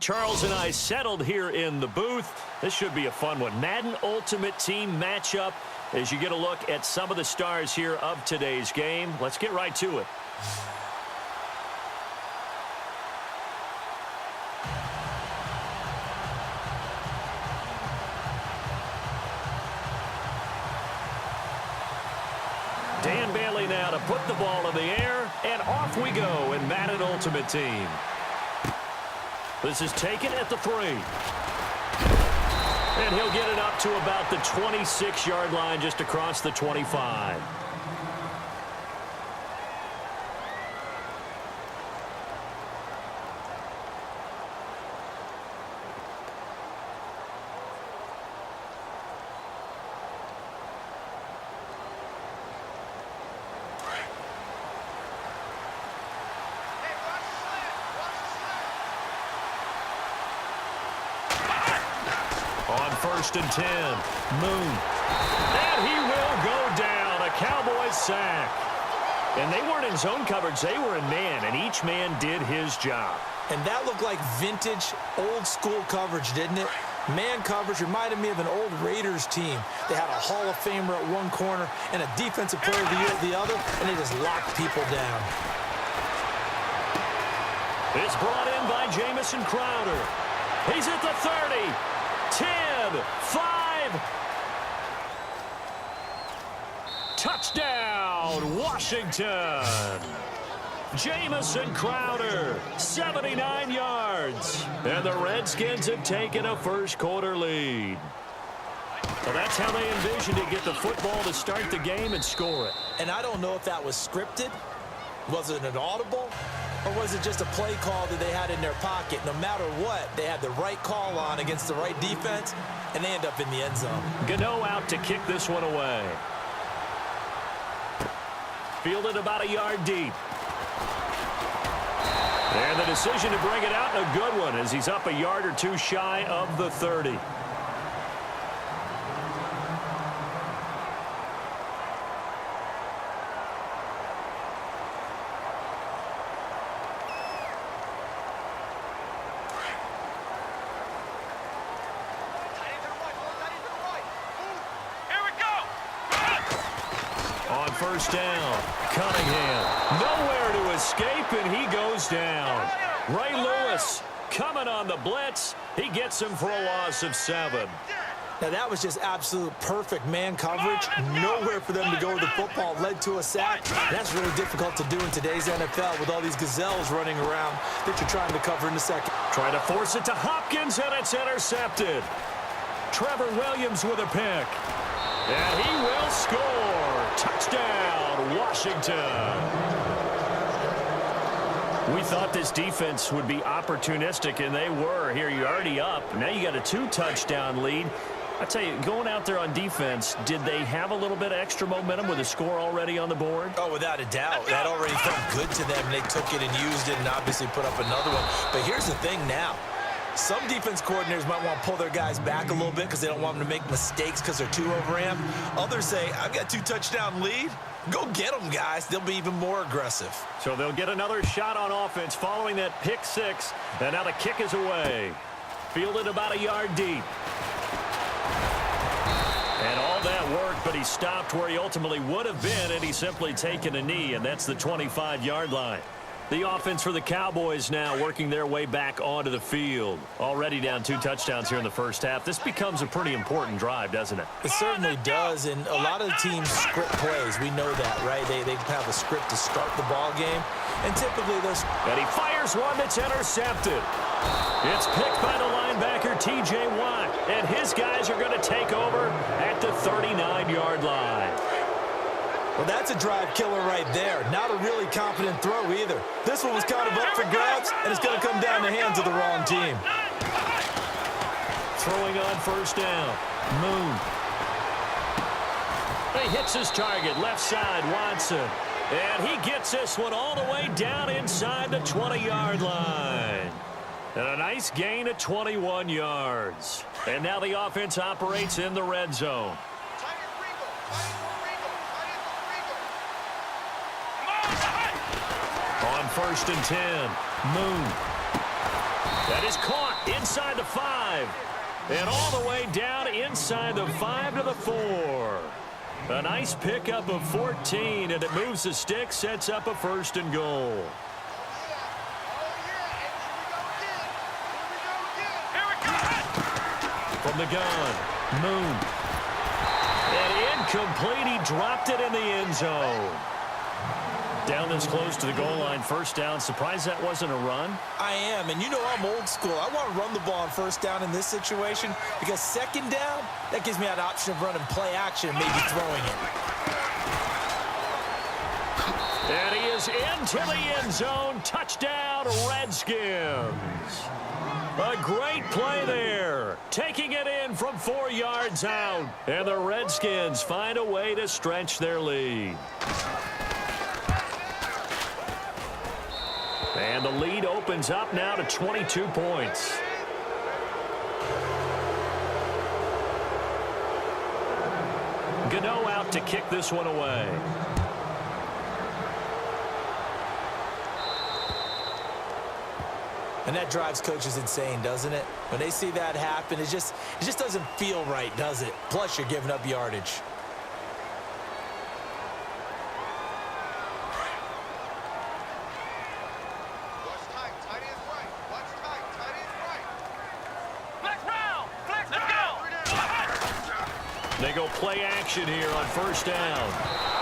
Charles and I settled here in the booth. This should be a fun one. Madden Ultimate Team matchup as you get a look at some of the stars here of today's game. Let's get right to it. Dan Bailey now to put the ball in the air, and off we go in Madden Ultimate Team. This is taken at the 3. And he'll get it up to about the 26-yard line, just across the 25. On 1st and 10, Moon. And he will go down, a Cowboys sack. And they weren't in zone coverage, they were in man, and each man did his job. And that looked like vintage, old-school coverage, didn't it? Man coverage reminded me of an old Raiders team. They had a Hall of Famer at one corner and a defensive player of the year at the other, and they just locked people down. It's brought in by Jamison Crowder. He's at the 30. 10, 5. Touchdown, Washington. Jamison Crowder, 79 yards. And the Redskins have taken a first-quarter lead. Well, that's how they envisioned to get the football to start the game and score it. And I don't know if that was scripted. Was it an audible? Or was it just a play call that they had in their pocket? No matter what, they had the right call on against the right defense, and they end up in the end zone. Gano out to kick this one away. Fielded about a yard deep. And the decision to bring it out, a good one, as he's up a yard or two shy of the 30. On 1st down, Cunningham, nowhere to escape, and he goes down. Ray Lewis coming on the blitz. He gets him for a loss of 7. Now, that was just absolute perfect man coverage. Nowhere for them to go with the football. Led to a sack. That's really difficult to do in today's NFL with all these gazelles running around that you're trying to cover in the second. Trying to force it to Hopkins, and it's intercepted. Trevor Williams with a pick. And he will score. Touchdown, Washington. We thought this defense would be opportunistic, and they were. Here, you're already up. Now you got a 2-touchdown lead. I tell you, going out there on defense, did they have a little bit of extra momentum with a score already on the board? Oh, without a doubt. That already felt good to them. They took it and used it and obviously put up another one. But here's the thing now. Some defense coordinators might want to pull their guys back a little bit because they don't want them to make mistakes because they're too overamped. Others say, I've got 2-touchdown lead. Go get them, guys. They'll be even more aggressive. So they'll get another shot on offense following that pick 6. And now the kick is away. Fielded about a yard deep. And all that worked, but he stopped where he ultimately would have been, and he's simply taken a knee, and that's the 25-yard line. The offense for the Cowboys now working their way back onto the field. Already down 2 touchdowns here in the first half. This becomes a pretty important drive, doesn't it? It certainly does, and a lot of the teams script plays. We know that, right? They have a script to start the ball game, and typically there's... And he fires one that's intercepted. It's picked by the linebacker, T.J. Watt, and his guys are going to take over at the 39-yard line. Well, that's a drive killer right there. Not a really confident throw either. This one was kind of up for grabs, and it's going to come down the hands of the wrong team. Throwing on 1st down. Moon. He hits his target, left side, Watson. And he gets this one all the way down inside the 20-yard line. And a nice gain of 21 yards. And now the offense operates in the red zone. On 1st and 10, Moon. That is caught. Inside the 5. And all the way down inside the 5 to the 4. A nice pickup of 14, and it moves the stick, sets up a 1st and goal. From the gun, Moon. And incomplete, he dropped it in the end zone. Down this close to the goal line, 1st down. Surprised that wasn't a run? I am, and you know I'm old school. I want to run the ball on 1st down in this situation because 2nd down, that gives me that option of running play action and maybe throwing it. And he is into the end zone. Touchdown, Redskins. A great play there. Taking it in from 4 yards out. And the Redskins find a way to stretch their lead. And the lead opens up now to 22 points. Gano out to kick this one away. And that drives coaches insane, doesn't it? When they see that happen, it just doesn't feel right, does it? Plus, you're giving up yardage. They go play action here on 1st down.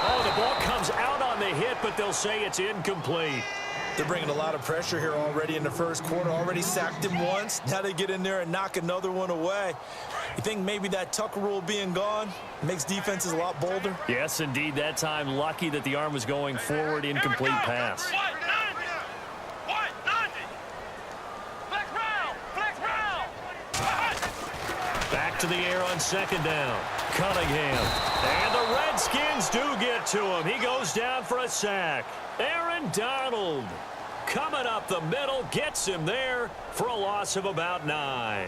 Oh, the ball comes out on the hit, but they'll say it's incomplete. They're bringing a lot of pressure here already in the 1st quarter. Already sacked him once. Now they get in there and knock another one away. You think maybe that Tucker rule being gone makes defenses a lot bolder? Yes, indeed. That time, lucky that the arm was going forward, incomplete pass. Back to the air on 2nd down. Cunningham. And the Redskins do get to him. He goes down for a sack. Aaron Donald coming up the middle, gets him there for a loss of about 9.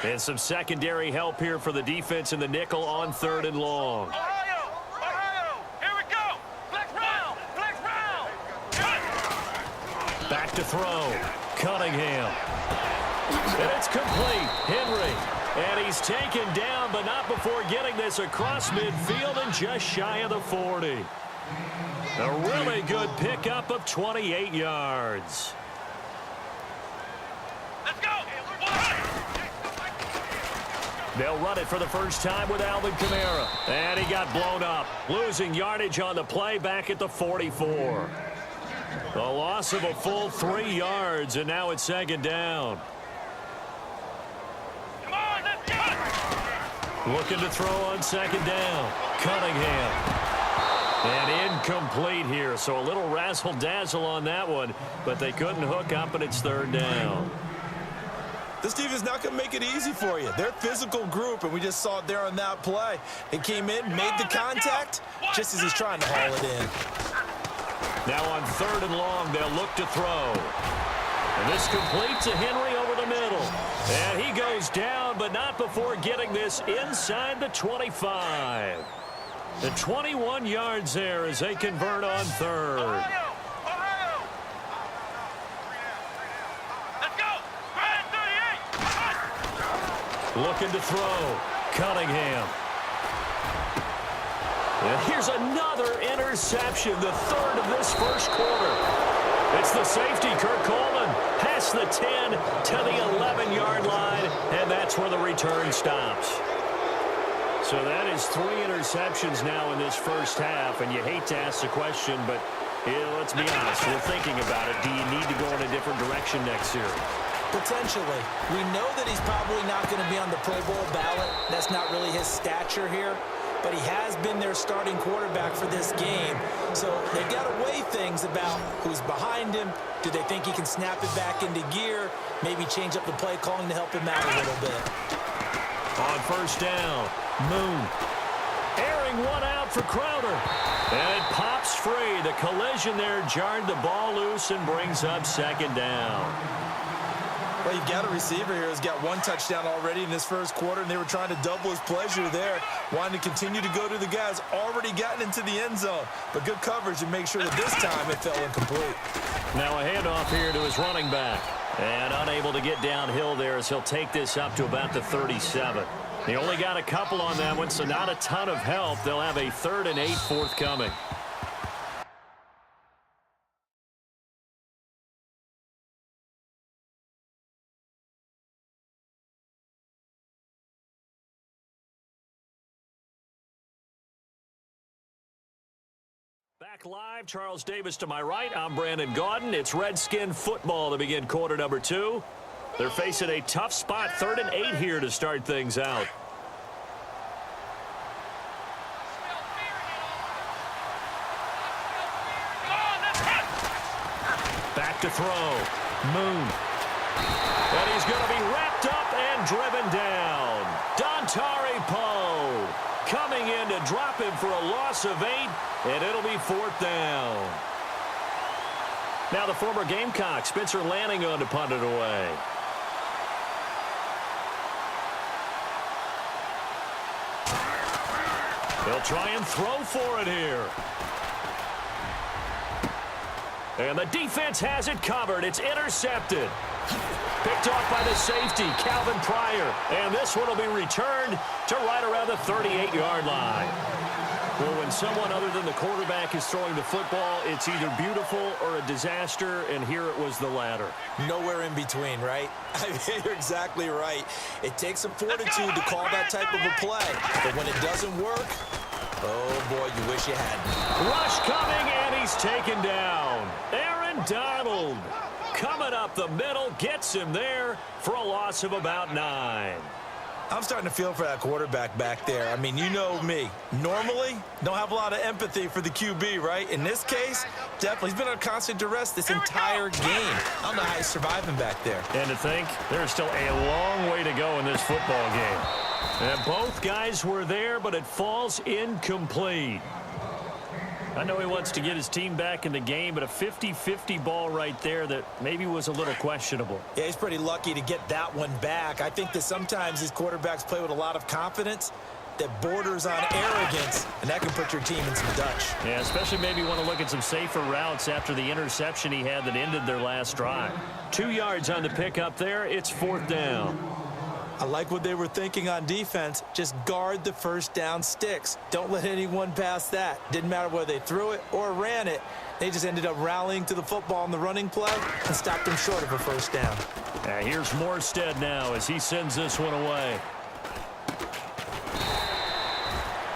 And some secondary help here for the defense in the nickel on 3rd and long. Ohio, here we go. Flex round. Back to throw. Cunningham. And it's complete. Henry. And he's taken down, but not before getting this across midfield and just shy of the 40. A really good pickup of 28 yards. Let's go. They'll run it for the first time with Alvin Kamara. And he got blown up. Losing yardage on the play back at the 44. A loss of a full 3 yards, and now it's 2nd down. Come on, let's go. Looking to throw on 2nd down. Cunningham. And incomplete here, so a little razzle-dazzle on that one, but they couldn't hook up, and it's 3rd down. This defense is not going to make it easy for you. They're a physical group, and we just saw it there on that play. It came in, made the contact, just as he's trying to haul it in. Now on 3rd and long, they'll look to throw. And this complete to Henry over the middle. And he goes down, but not before getting this inside the 25. The 21 yards there as they convert on 3rd. Ohio. Let's go. Red 38. Looking to throw. Cunningham. And here's another interception, the 3rd of this 1st quarter. It's the safety, Kurt Coleman, past the 10 to the 11-yard line, and that's where the return stops. So that is 3 interceptions now in this 1st half, and you hate to ask the question, but let's be honest, we're thinking about it. Do you need to go in a different direction next year? Potentially. We know that he's probably not going to be on the Pro Bowl ballot. That's not really his stature here. But he has been their starting quarterback for this game. So they've got to weigh things about who's behind him. Do they think he can snap it back into gear? Maybe change up the play calling to help him out a little bit. On 1st down, Moon. Airing one out for Crowder. And it pops free. The collision there jarred the ball loose and brings up 2nd down. Well, you've got a receiver here who's got one touchdown already in this first quarter, and they were trying to double his pleasure there, wanting to continue to go to the guys already gotten into the end zone. But good coverage to make sure that this time it fell incomplete. Now a handoff here to his running back. And unable to get downhill there as he'll take this up to about the 37. He only got a couple on that one, so not a ton of help. They'll have a 3rd and 8 forthcoming. Back live, Charles Davis to my right. I'm Brandon Gaudin. It's Redskin football to begin quarter number 2. They're facing a tough spot, 3rd and 8 here to start things out. Back to throw. Moon. And he's going to be wrapped up and driven down. Dontari Poe coming in to drop him for a loss of 8, and it'll be 4th down. Now the former Gamecock, Spencer Lanning, on to punt it away. They'll try and throw for it here. And the defense has it covered. It's intercepted. Picked off by the safety, Calvin Pryor. And this one will be returned to right around the 38-yard line. Well, when someone other than the quarterback is throwing the football, it's either beautiful or a disaster, and here it was the latter. Nowhere in between, right? I mean, you're exactly right. It takes some fortitude to call that type of a play. But when it doesn't work, oh, boy, you wish you hadn't. Rush coming, and he's taken down. Aaron Donald coming up the middle, gets him there for a loss of about 9. I'm starting to feel for that quarterback back there. I mean, you know me. Normally, don't have a lot of empathy for the QB, right? In this case, definitely. He's been under constant duress this entire game. I don't know how he's surviving back there. And to think, there's still a long way to go in this football game. And both guys were there, but it falls incomplete. I know he wants to get his team back in the game, but a 50-50 ball right there that maybe was a little questionable. Yeah, he's pretty lucky to get that one back. I think that sometimes these quarterbacks play with a lot of confidence that borders on arrogance, and that can put your team in some Dutch. Yeah, especially maybe want to look at some safer routes after the interception he had that ended their last drive. 2 yards on the pickup there. It's 4th down. I like what they were thinking on defense. Just guard the first down sticks. Don't let anyone pass that. Didn't matter whether they threw it or ran it. They just ended up rallying to the football in the running play and stopped them short of a first down. Here's Morstead now as he sends this one away.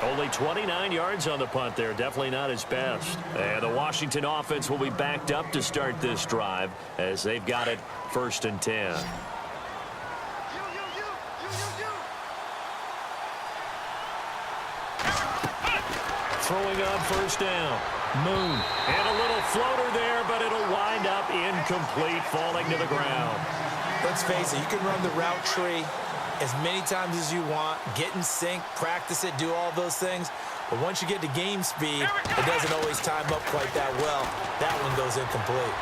Only 29 yards on the punt there. Definitely not his best. And the Washington offense will be backed up to start this drive as they've got it 1st and 10. Throwing on 1st down. Moon. And a little floater there, but it'll wind up incomplete, falling to the ground. Let's face it, you can run the route tree as many times as you want, get in sync, practice it, do all those things. But once you get to game speed, it doesn't always time up quite that well. That one goes incomplete.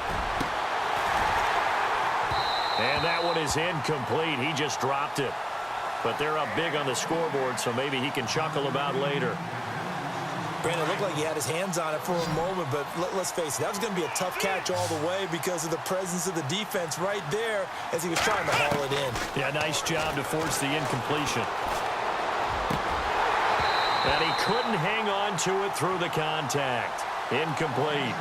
And that one is incomplete. He just dropped it. But they're up big on the scoreboard, so maybe he can chuckle about later. Brandon, it looked like he had his hands on it for a moment, but let's face it, that was going to be a tough catch all the way because of the presence of the defense right there as he was trying to haul it in. Yeah, nice job to force the incompletion. And he couldn't hang on to it through the contact. Incomplete.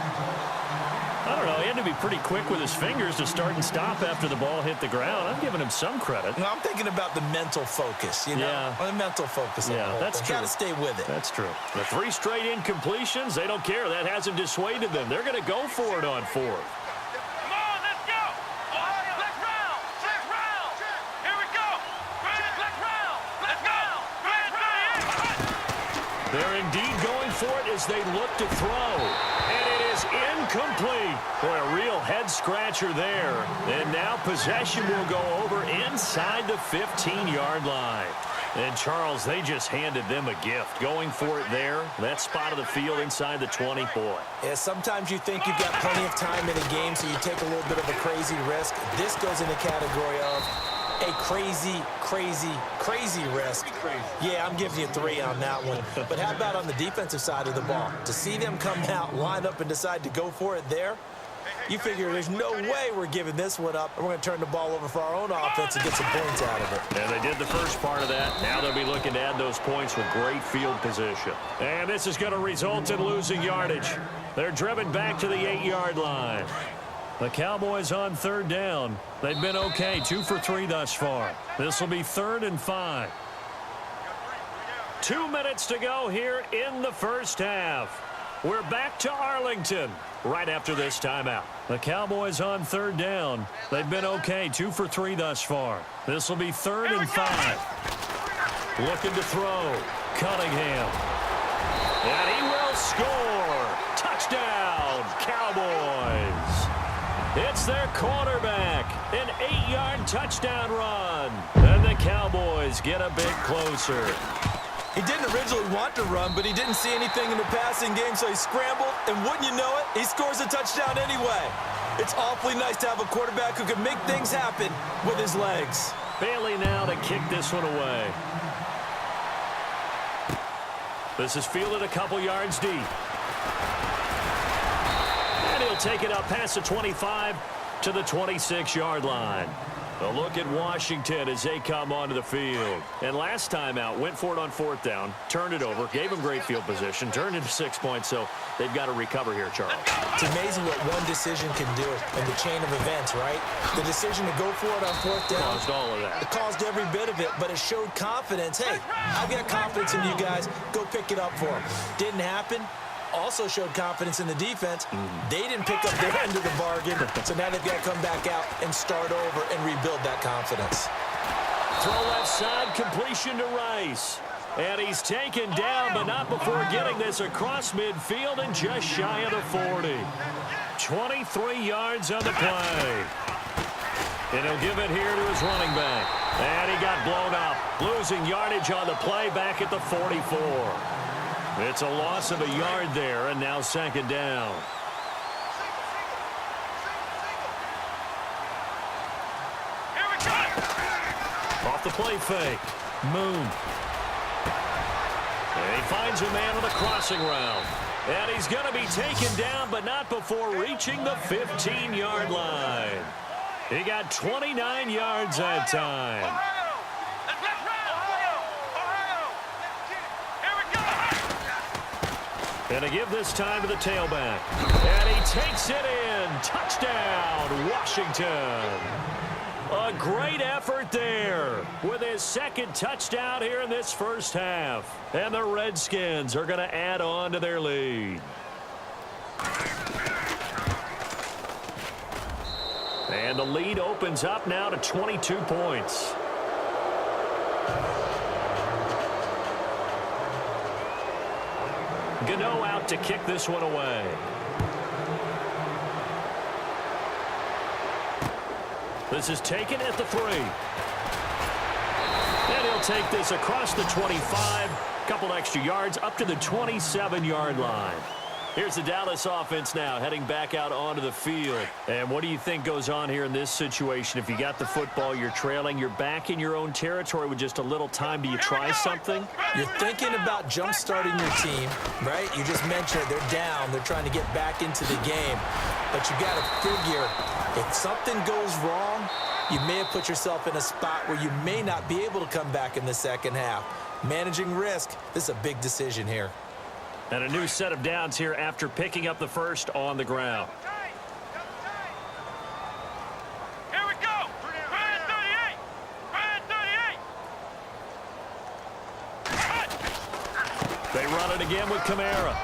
I don't know, he had to be pretty quick with his fingers to start and stop after the ball hit the ground. I'm giving him some credit. No, I'm thinking about the mental focus, you know? Yeah. The mental focus. Yeah, that's true. Got to stay with it. That's true. The 3 straight incompletions, they don't care. That hasn't dissuaded them. They're going to go for it on 4th. Come on, let's go. Let's round. Let's round. Here we go. Let's round. Let's go. They're indeed going for it as they look to throw. And it is incomplete. Boy, a real head-scratcher there. And now possession will go over inside the 15-yard line. And, Charles, they just handed them a gift. Going for it there, that spot of the field inside the 20. Boy. Yeah, sometimes you think you've got plenty of time in a game, so you take a little bit of a crazy risk. This goes in the category of a crazy, crazy, crazy risk. Yeah, I'm giving you 3 on that one. But how about on the defensive side of the ball? To see them come out, line up, and decide to go for it there, you figure there's no way we're giving this one up, and we're going to turn the ball over for our own offense and get some points out of it. And they did the first part of that. Now they'll be looking to add those points with great field position. And this is going to result in losing yardage. They're driven back to the 8-yard line. The Cowboys on 3rd down. They've been okay, 2 for 3 thus far. This will be 3rd and 5. 2 minutes to go here in the first half. We're back to Arlington right after this timeout. The Cowboys on 3rd down. They've been okay, 2 for 3 thus far. This will be 3rd and 5. Looking to throw. Cunningham. And he will score. Touchdown, Cowboys. It's their quarterback. An 8-yard touchdown run. And the Cowboys get a bit closer. He didn't originally want to run, but he didn't see anything in the passing game, so he scrambled, and wouldn't you know it, he scores a touchdown anyway. It's awfully nice to have a quarterback who can make things happen with his legs. Bailey now to kick this one away. This is fielded a couple yards deep. And he'll take it up past the 25 to the 26-yard line. A look at Washington as they come onto the field. And last time out, went for it on 4th down, turned it over, gave them great field position, turned into 6 points, so they've got to recover here, Charles. It's amazing what one decision can do in the chain of events, right? The decision to go for it on 4th down. Caused all of that. It caused every bit of it, but it showed confidence. Hey, I've got confidence in you guys. Go pick it up for them. Didn't happen. Also showed confidence in the defense. They didn't pick up their end of the bargain, so now they've got to come back out and start over and rebuild that confidence. Throw left side, completion to Rice. And he's taken down, but not before getting this across midfield and just shy of the 40. 23 yards on the play. And he'll give it here to his running back. And he got blown up, losing yardage on the play back at the 44. It's a loss of a yard there, and now 2nd down. Here we go. Off the play fake. Moon. And he finds a man on the crossing route. And he's going to be taken down, but not before reaching the 15-yard line. He got 29 yards that time. Ohio. Let's round. Ohio. Here we go. And to give this time to the tailback. And he takes it in. Touchdown, Washington. A great effort there with his 2nd touchdown here in this first half. And the Redskins are going to add on to their lead. And the lead opens up now to 22 points. Gano out to kick this one away. This is taken at the 3. And he'll take this across the 25. Couple extra yards up to the 27-yard line. Here's the Dallas offense now heading back out onto the field. And what do you think goes on here in this situation? If you got the football, you're trailing, you're back in your own territory with just a little time. Do you try something? You're thinking about jump-starting your team, right? You just mentioned it. They're down. They're trying to get back into the game. But you got to figure, if something goes wrong, you may have put yourself in a spot where you may not be able to come back in the second half. Managing risk, this is a big decision here. And a new set of downs here after picking up the first on the ground. Here we go. Red 38. Red 38. They run it again with Kamara.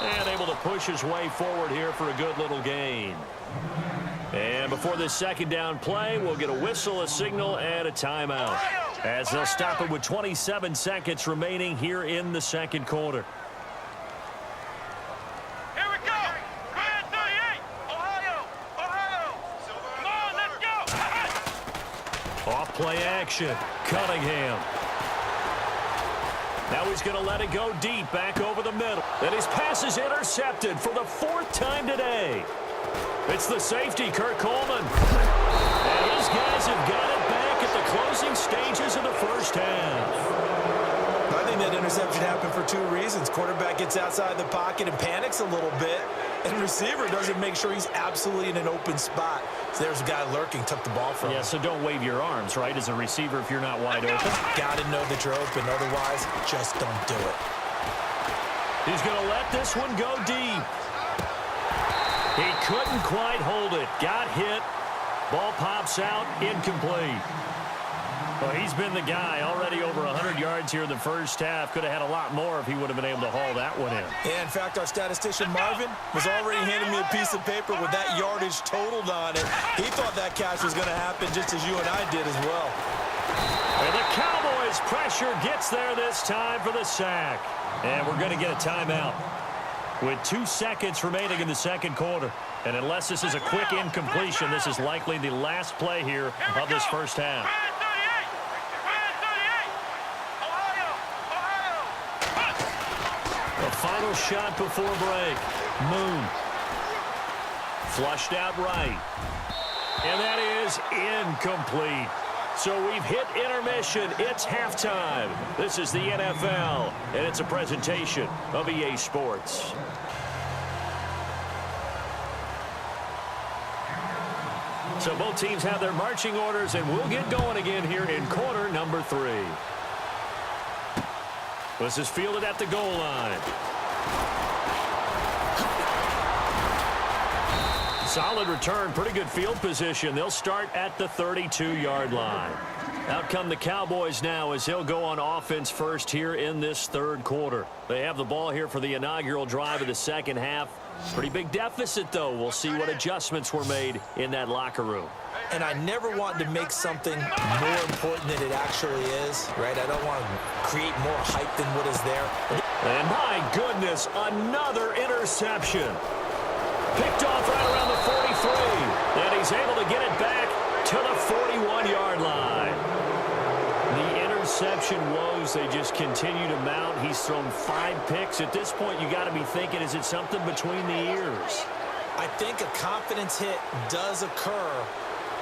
And able to push his way forward here for a good little gain. And before this 2nd down play, we'll get a whistle, a signal, and a timeout. As they'll stop it with 27 seconds remaining here in the 2nd quarter. Here we go. Red 38. Ohio. Come on, let's go. Off play action. Cunningham. Now he's going to let it go deep back over the middle. And his pass is intercepted for the 4th time today. It's the safety, Kurt Coleman. And his guys have got it back at the closing stages of the first half. I think that interception happened for 2 reasons. Quarterback gets outside the pocket and panics a little bit, and receiver doesn't make sure he's absolutely in an open spot. So there's a guy lurking, took the ball from him. Yeah, so don't wave your arms, right, as a receiver if you're not wide open. Got to know that you're open. Otherwise, just don't do it. He's going to let this one go deep. He couldn't quite hold it. Got hit. Ball pops out, incomplete. Well, he's been the guy. Already over 100 yards here in the first half. Could have had a lot more if he would have been able to haul that one in. Yeah, in fact, our statistician Marvin was already handing me a piece of paper with that yardage totaled on it. He thought that catch was going to happen just as you and I did as well. And the Cowboys' pressure gets there this time for the sack. And we're going to get a timeout with 2 seconds remaining in the second quarter. And unless this is a quick incompletion, this is likely the last play here of this first half. The final shot before break. Moon. Flushed out right. And that is incomplete. So we've hit intermission. It's halftime. This is the NFL, and it's a presentation of EA Sports. So both teams have their marching orders, and we'll get going again here in quarter number 3. This is fielded at the goal line. Solid return, pretty good field position. They'll start at the 32-yard line. Out come the Cowboys now as he'll go on offense first here in this third quarter. They have the ball here for the inaugural drive of the second half. Pretty big deficit, though. We'll see what adjustments were made in that locker room. And I never want to make something more important than it actually is, right? I don't want to create more hype than what is there. And my goodness, another interception. Picked off right around the 43. And he's able to get it back to the 41-yard line. The interception woes, they just continue to mount. He's thrown 5 picks. At this point, you got to be thinking, is it something between the ears? I think a confidence hit does occur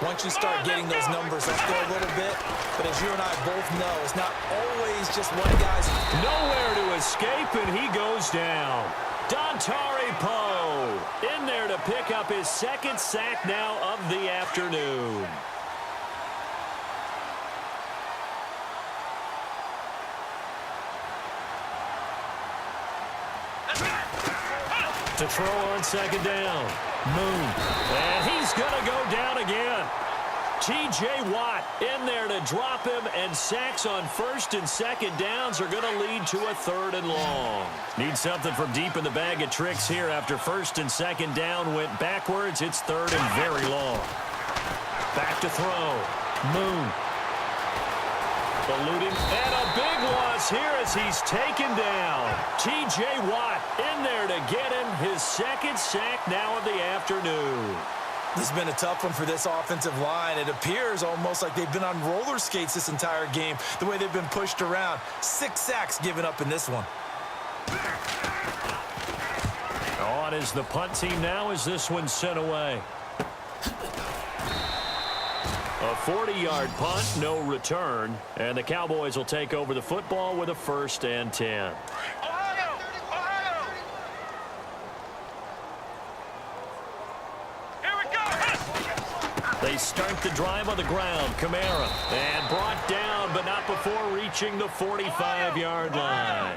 once you start getting those numbers up there a little bit. But as you and I both know, it's not always just one guy's. Nowhere to escape, and he goes down. Dontari Poe in there to pick up his 2nd sack now of the afternoon. To throw on 2nd down. Moon. And he's going to go down again. T.J. Watt in there to drop him, and sacks on 1st and 2nd downs are going to lead to a 3rd and long. Need something from deep in the bag of tricks here after 1st and 2nd down went backwards. It's 3rd and very long. Back to throw. Moon. Eluding. And a big loss here as he's taken down. T.J. Watt in there to get him his 2nd sack now of the afternoon. This has been a tough one for this offensive line. It appears almost like they've been on roller skates this entire game, the way they've been pushed around. 6 sacks given up in this one. On is the punt team now as this one's sent away. A 40-yard punt, no return, and the Cowboys will take over the football with a 1st and 10. They start the drive on the ground. Kamara. And brought down, but not before reaching the 45-yard line.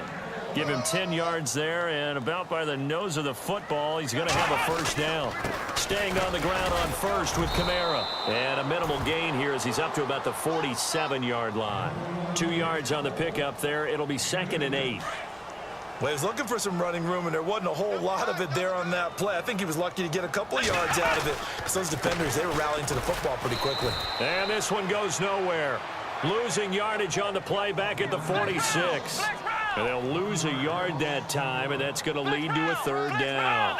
Give him 10 yards there, and about by the nose of the football, he's going to have a 1st down. Staying on the ground on 1st with Kamara. And a minimal gain here as he's up to about the 47-yard line. 2 yards on the pickup there. It'll be 2nd and 8. Well, he was looking for some running room, and there wasn't a whole lot of it there on that play. I think he was lucky to get a couple of yards out of it. So those defenders, they were rallying to the football pretty quickly. And this one goes nowhere. Losing yardage on the play back at the 46. And they'll lose a yard that time, and that's going to lead to a 3rd down.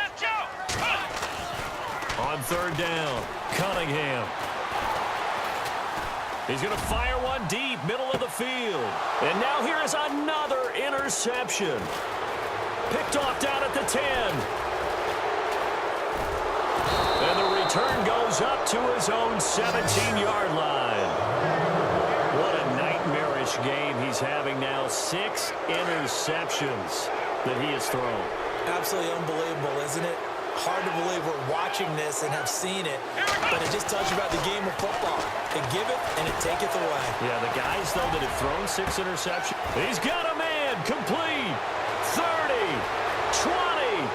On 3rd down, Cunningham. He's going to fire one deep, middle of the field. And now here is another interception. Picked off down at the 10. And the return goes up to his own 17-yard line. What a nightmarish game he's having now. 6 interceptions that he has thrown. Absolutely unbelievable, isn't it? Hard to believe we're watching this and have seen it, but it just tells you about the game of football. It giveth and it taketh away. Yeah, the guys, though, that have thrown 6 interceptions. He's got a man. Complete. 30, 20,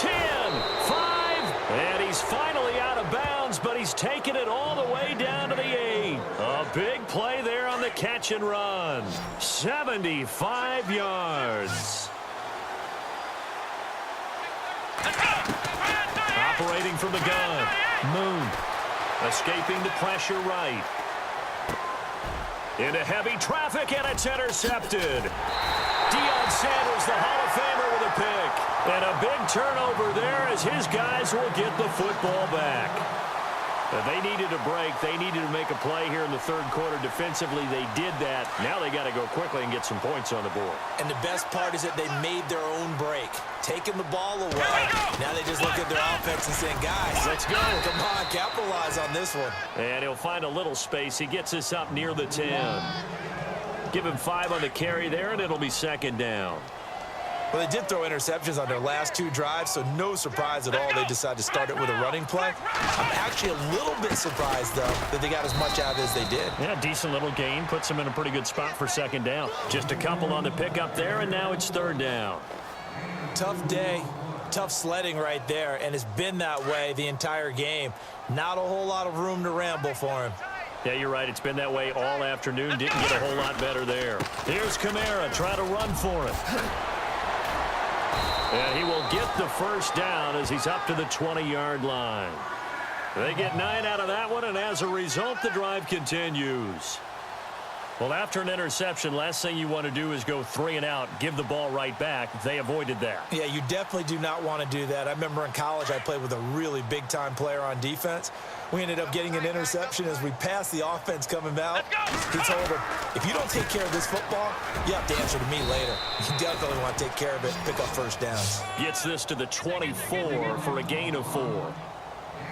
10, 5. And he's finally out of bounds, but he's taken it all the way down to the 8. A big play there on the catch and run. 75 yards. Operating from the gun. Moon. Escaping the pressure right. Into heavy traffic, and it's intercepted. Deion Sanders, the Hall of Famer, with a pick. And a big turnover there as his guys will get the football back. They needed a break. They needed to make a play here in the third quarter. Defensively, they did that. Now they got to go quickly and get some points on the board. And the best part is that they made their own break, taking the ball away. Now they just look at their offense and saying, guys, let's go. Come on, capitalize on this one. And he'll find a little space. He gets us up near the 10. Give him 5 on the carry there, and it'll be second down. Well, they did throw interceptions on their last 2 drives, so no surprise at all they decided to start it with a running play. I'm actually a little bit surprised, though, that they got as much out of it as they did. Yeah, decent little gain. Puts them in a pretty good spot for second down. Just a couple on the pickup there, and now it's third down. Tough day, tough sledding right there, and it's been that way the entire game. Not a whole lot of room to ramble for him. Yeah, you're right. It's been that way all afternoon. Didn't get a whole lot better there. Here's Kamara. Try to run for it. And he will get the first down as he's up to the 20-yard line. They get 9 out of that one, and as a result, the drive continues. Well, after an interception, last thing you want to do is go 3 and out, give the ball right back. They avoided that. Yeah, you definitely do not want to do that. I remember in college I played with a really big-time player on defense. We ended up getting an interception as we passed the offense coming out. He told him, if you don't take care of this football, you have to answer to me later. You definitely want to take care of it, pick up first downs. Gets this to the 24 for a gain of 4.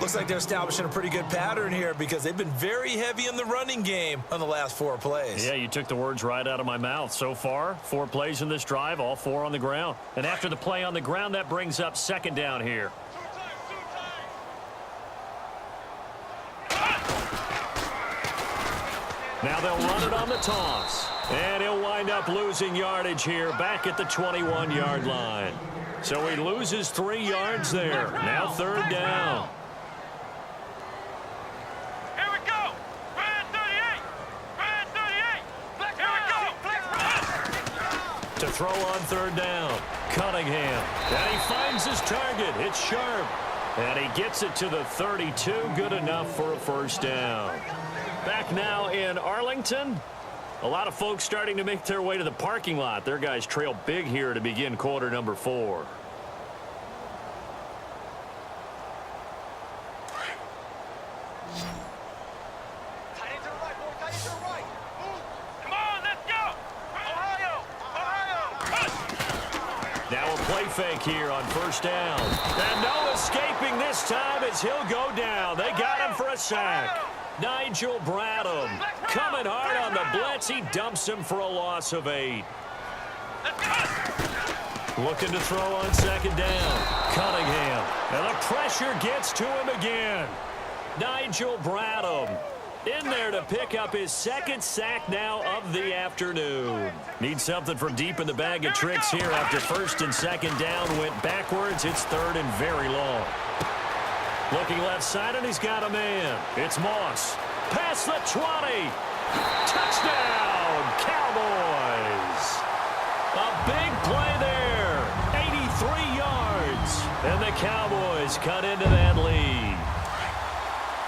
Looks like they're establishing a pretty good pattern here because they've been very heavy in the running game on the last 4 plays. Yeah, you took the words right out of my mouth. So far, 4 plays in this drive, all 4 on the ground. And after the play on the ground, that brings up second down here. Now they'll run it on the toss. And he'll wind up losing yardage here back at the 21-yard line. So he loses 3 yards there. Now third down. Here we go. Brand 38. Brand 38. Here we go. To throw on third down. Cunningham. And he finds his target. It's sharp. And he gets it to the 32. Good enough for a first down. Back now in Arlington. A lot of folks starting to make their way to the parking lot. Their guys trail big here to begin quarter number 4. Come on, let's go. Ohio. Now a play fake here on first down. And no escaping this time as he'll go down. They got him for a sack. Nigel Bradham coming hard on the blitz. He dumps him for a loss of 8. Looking to throw on second down. Cunningham. And the pressure gets to him again. Nigel Bradham in there to pick up his second sack now of the afternoon. Need something from deep in the bag of tricks here after first and second down went backwards. It's third and very long. Looking left side, and he's got a man. It's Moss. Past the 20. Touchdown, Cowboys. A big play there. 83 yards. And the Cowboys cut into that lead.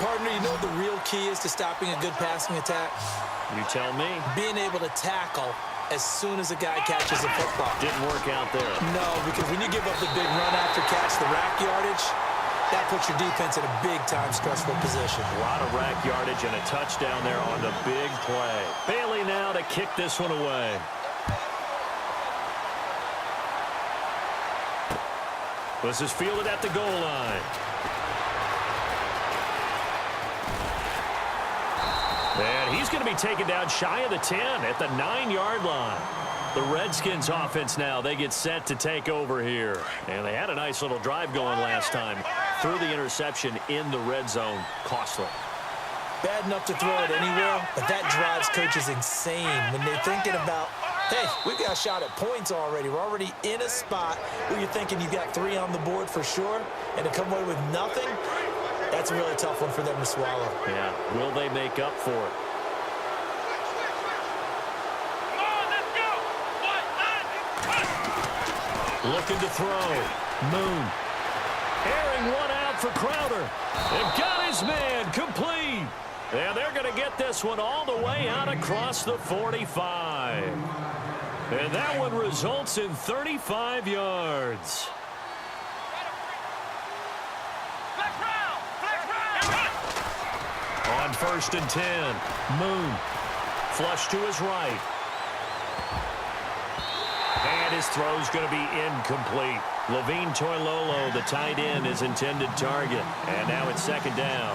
Partner, you know what the real key is to stopping a good passing attack? You tell me. Being able to tackle as soon as a guy catches the football. Didn't work out there. No, because when you give up the big run after catch, the rack yardage, that puts your defense in a big-time stressful position. A lot of rack yardage and a touchdown there on the big play. Bailey now to kick this one away. This is fielded at the goal line. And he's going to be taken down shy of the 10 at the 9-yard line. The Redskins offense now, they get set to take over here. And they had a nice little drive going last time. Threw the interception in the red zone. Costly. Bad enough to throw it anywhere, but that drives coaches insane when they're thinking about, hey, we've got a shot at points already. We're already in a spot where you're thinking you've got 3 on the board for sure, and to come away with nothing, that's a really tough one for them to swallow. Yeah, will they make up for it? Looking to throw. Moon. Airing one out for Crowder. And got his man complete. And they're going to get this one all the way out across the 45. And that one results in 35 yards. On 1st and 10, Moon. Flush to his right. And his throw's going to be incomplete. Levine Toilolo, the tight end, his intended target. And now it's 2nd down.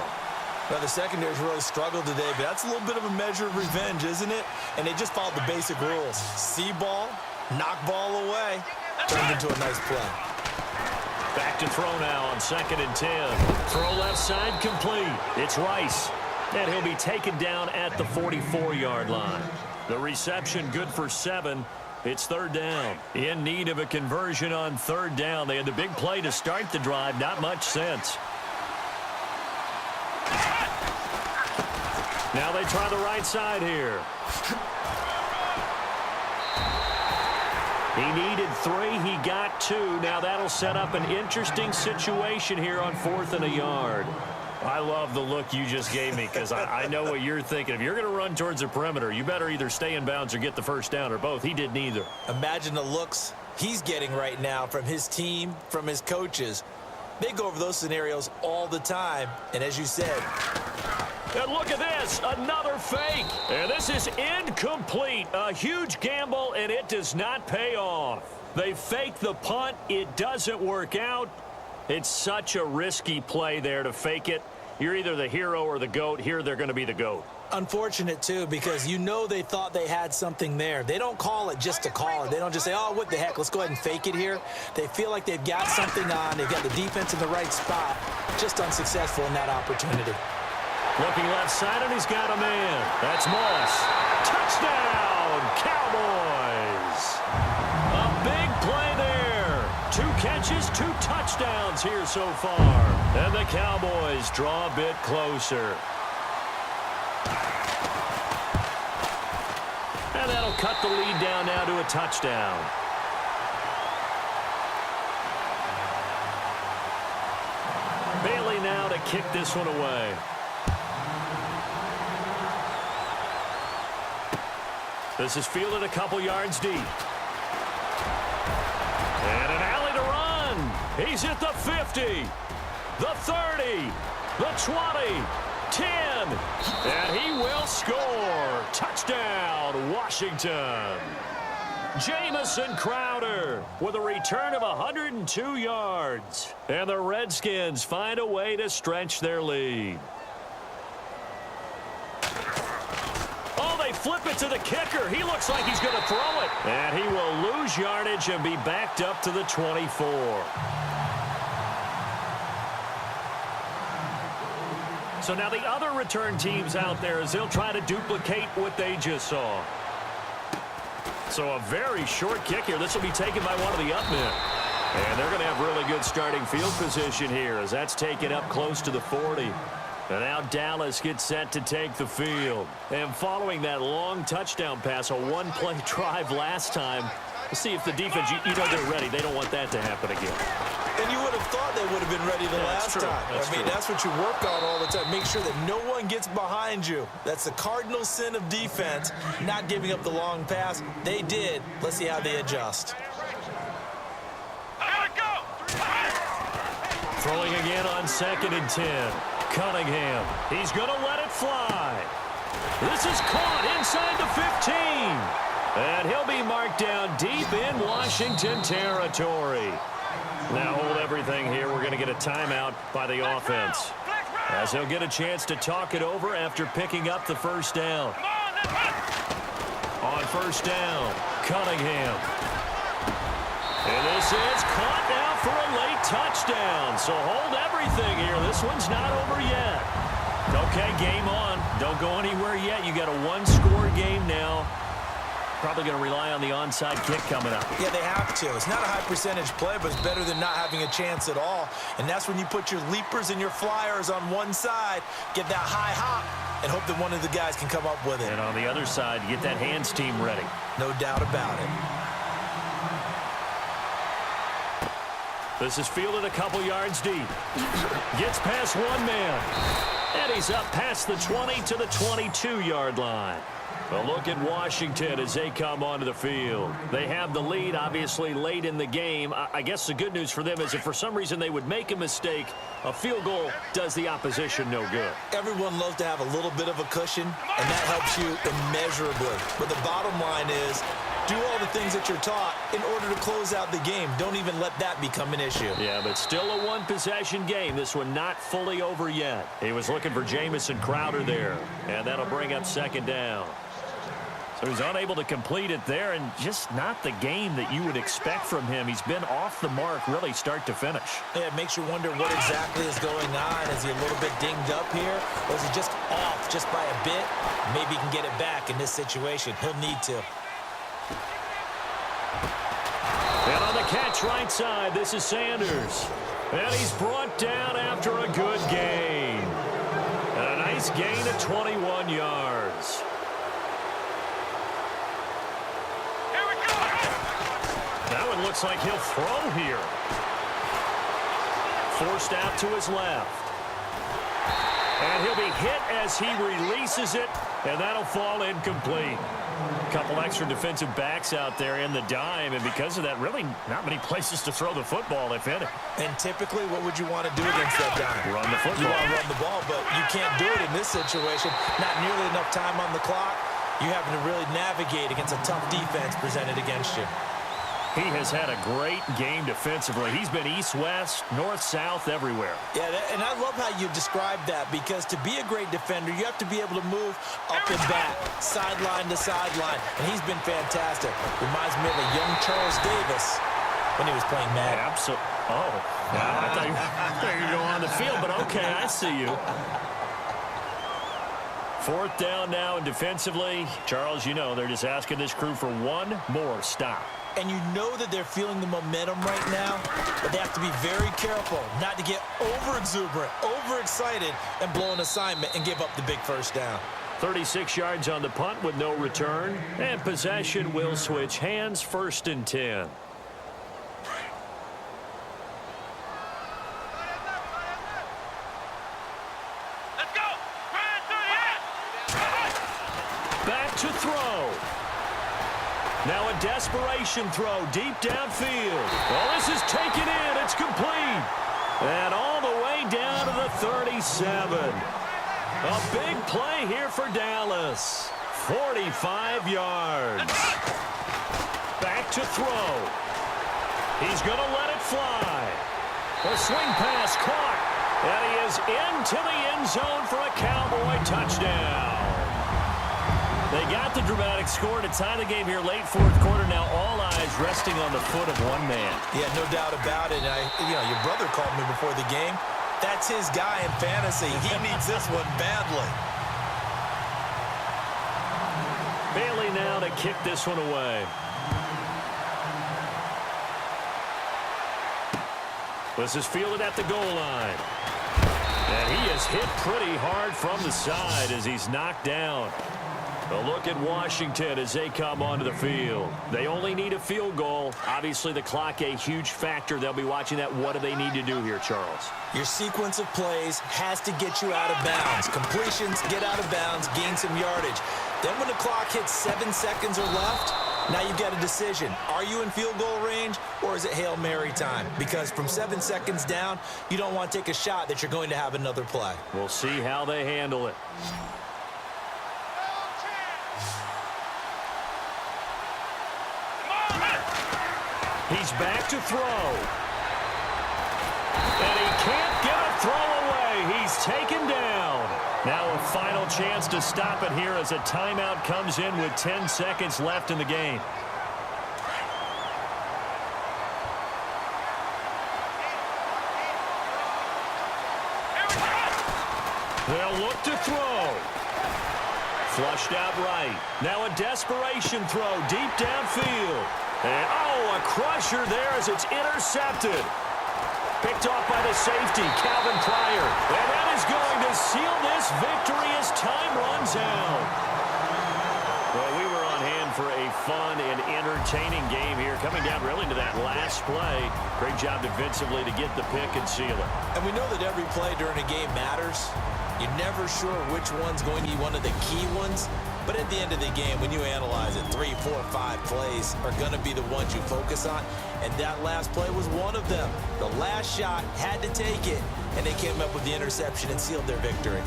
Well, the secondary's really struggled today, but that's a little bit of a measure of revenge, isn't it? And they just followed the basic rules. See ball, knock ball away. Turned into a nice play. Back to throw now on 2nd and 10. Throw left side complete. It's Rice. And he'll be taken down at the 44-yard line. The reception good for 7. It's 3rd down. In need of a conversion on 3rd down. They had the big play to start the drive. Not much sense. Now they try the right side here. He needed 3. He got 2. Now that'll set up an interesting situation here on 4th and a yard. I love the look you just gave me because I know what you're thinking. If you're going to run towards the perimeter, you better either stay in bounds or get the first down or both. He did neither. Imagine the looks he's getting right now from his team, from his coaches. They go over those scenarios all the time. And as you said, and look at this, another fake. And this is incomplete. A huge gamble, and it does not pay off. They fake the punt. It doesn't work out. It's such a risky play there to fake it. You're either the hero or the GOAT. Here they're going to be the GOAT. Unfortunate, too, because you know they thought they had something there. They don't call it just to call it. They don't just say, oh, what the heck, let's go ahead and fake it here. They feel like they've got something on. They've got the defense in the right spot. Just unsuccessful in that opportunity. Looking left side, and he's got a man. That's Moss. Touchdown, Cowboys. A big play there. 2 catches, 2 touchdowns here so far. And the Cowboys draw a bit closer. And that'll cut the lead down now to a touchdown. Bailey now to kick this one away. This is fielded a couple yards deep. And an alley to run. He's at the 50, the 30, the 20, 10. And he will score. Touchdown, Washington. Jamison Crowder with a return of 102 yards. And the Redskins find a way to stretch their lead. Flip it to the kicker. He looks like he's going to throw it. And he will lose yardage and be backed up to the 24. So now the other return teams out there as they'll try to duplicate what they just saw. So a very short kick here. This will be taken by one of the up men. And they're going to have really good starting field position here as that's taken up close to the 40. And now Dallas gets set to take the field. And following that long touchdown pass, a one-play drive last time, we'll see if the defense, you know they're ready. They don't want that to happen again. And you would have thought they would have been ready the last time. I mean, that's what you work on all the time. Make sure that no one gets behind you. That's the cardinal sin of defense, not giving up the long pass. They did. Let's see how they adjust. Throwing again on 2nd and 10. Cunningham. He's going to let it fly. This is caught inside the 15. And he'll be marked down deep in Washington territory. Now hold everything here. We're going to get a timeout by the offense, as he'll get a chance to talk it over after picking up the first down. On first down, Cunningham. And this is caught now for a late touchdown. So hold everything here. This one's not over yet. Okay, game on. Don't go anywhere yet. You got a one-score game now. Probably going to rely on the onside kick coming up. Yeah, they have to. It's not a high percentage play, but it's better than not having a chance at all. And that's when you put your leapers and your flyers on one side, get that high hop, and hope that one of the guys can come up with it. And on the other side, get that hands team ready. No doubt about it. This is fielded a couple yards deep. Gets past one man. And he's up past the 20 to the 22-yard line. A look at Washington as they come onto the field. They have the lead, obviously, late in the game. I guess the good news for them is if for some reason they would make a mistake, a field goal does the opposition no good. Everyone loves to have a little bit of a cushion, and that helps you immeasurably. But the bottom line is, do all the things that you're taught in order to close out the game. Don't even let that become an issue. Yeah, but still a one-possession game. This one not fully over yet. He was looking for Jamison Crowder there, and that'll bring up second down. So he's unable to complete it there, and just not the game that you would expect from him. He's been off the mark really start to finish. Yeah, it makes you wonder what exactly is going on. Is he a little bit dinged up here, or is he just off just by a bit? Maybe he can get it back in this situation. He'll need to. And on the catch right side, this is Sanders. And he's brought down after a good gain. And a nice gain of 21 yards. That one looks like he'll throw here. Forced out to his left. And he'll be hit as he releases it, and that'll fall incomplete. A couple extra defensive backs out there in the dime, and because of that, really not many places to throw the football, if any. And typically, what would you want to do against that dime? Run the football. You want to run the ball, but you can't do it in this situation. Not nearly enough time on the clock. You having to really navigate against a tough defense presented against you. He has had a great game defensively. He's been east-west, north-south, everywhere. Yeah, and I love how you described that, because to be a great defender, you have to be able to move up and back, sideline to sideline, and he's been fantastic. Reminds me of a young Charles Davis when he was playing Madden. Absolutely. Oh, I thought you were going on the field, but okay, I see you. Fourth down now, and defensively, Charles, you know, they're just asking this crew for one more stop. And you know that they're feeling the momentum right now, but they have to be very careful not to get over-exuberant, over-excited, and blow an assignment and give up the big first down. 36 yards on the punt with no return, and possession will switch hands, 1st and 10. Let's go. Back to throw. Now a desperation throw deep downfield. Well, this is taken in. It's complete. And all the way down to the 37. A big play here for Dallas. 45 yards. Back to throw. He's going to let it fly. A swing pass caught. And he is into the end zone for a Cowboy touchdown. They got the dramatic score to tie the game here late 4th quarter. Now all eyes resting on the foot of one man. Yeah, no doubt about it. Your brother called me before the game. That's his guy in fantasy. He needs this one badly. Bailey now to kick this one away. This is fielded at the goal line. And he is hit pretty hard from the side as he's knocked down. A look at Washington as they come onto the field. They only need a field goal. Obviously, the clock a huge factor. They'll be watching that. What do they need to do here, Charles? Your sequence of plays has to get you out of bounds. Completions, get out of bounds, gain some yardage. Then when the clock hits 7 seconds or left, now you've got a decision. Are you in field goal range, or is it Hail Mary time? Because from 7 seconds down, you don't want to take a shot that you're going to have another play. We'll see how they handle it. He's back to throw. And he can't get a throw away. He's taken down. Now a final chance to stop it here as a timeout comes in with 10 seconds left in the game. They'll look to throw. Flushed out right. Now a desperation throw deep downfield. And, oh, a crusher there as it's intercepted. Picked off by the safety, Calvin Pryor. And that is going to seal this victory as time runs out. Well, we were on hand for a fun and entertaining game here. Coming down really to that last play. Great job defensively to get the pick and seal it. And we know that every play during a game matters. You're never sure which one's going to be one of the key ones. But at the end of the game, when you analyze it, 3, 4, 5 plays are going to be the ones you focus on. And that last play was one of them. The last shot had to take it, and they came up with the interception and sealed their victory.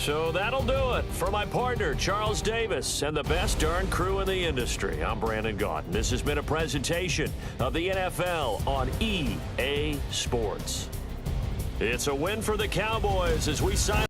So that'll do it for my partner, Charles Davis, and the best darn crew in the industry. I'm Brandon Gaudin. This has been a presentation of the NFL on EA Sports. It's a win for the Cowboys as we sign